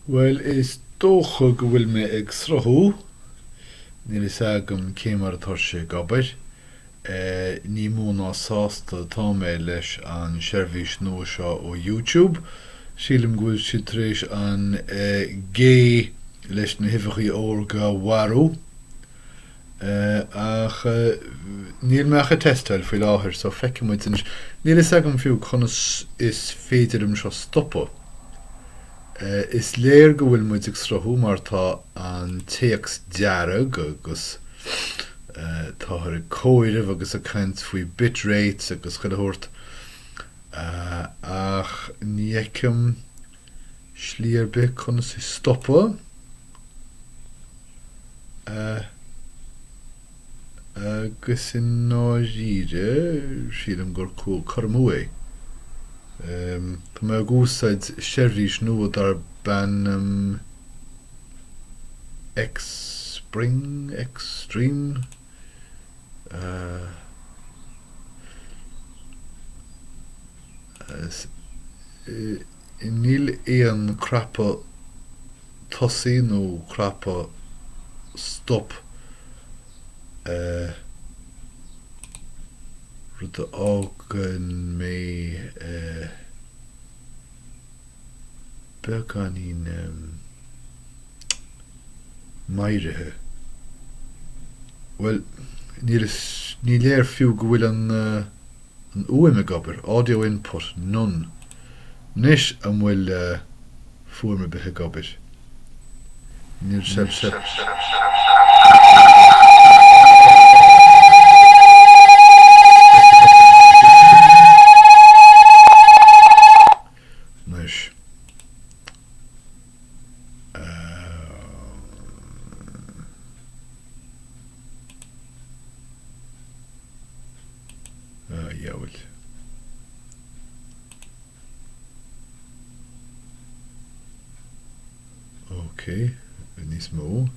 Well, is dócha go bhfuil me ag srothú, níl is agam céimar atá sé gabair. Ní múna sásta tá mé leis an seirbhís nua seo ó YouTube. Sílim gúil si tréis an gé leis na hifachaí óga warú. Ach níl meach a testáil faoi láthair, so feice muid inis. Níl is agam fiú chunas is féidirm seo stoppa. Is léir go bhfuil muid ag srothú mar tá an téacs dearag agus tá ar cóirimh agus a caint faoi bitrates agus chuileathirt ach níocem slíorbe chunas is stoppa agus in náisiúide sílim gur cúil chormú é. Tá mé gúsáid seirbhís nua dar ban X-Spring, Extreme. Níl éon crappa tosaí nó crappa stop rud ágan mé beagán mairithe. Well, níl léir fiú go bhfuil an uaime gabair, audio input, none. Nis an bhfuil fuaime bithe gabair. Níl sep. Nice. Ja, well. Okay, níos mó.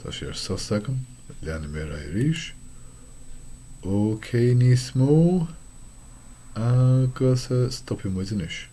Tá sé ar sos agam, leanna mé a ríis. Okay, níos mó. Agus stoppi muid inis.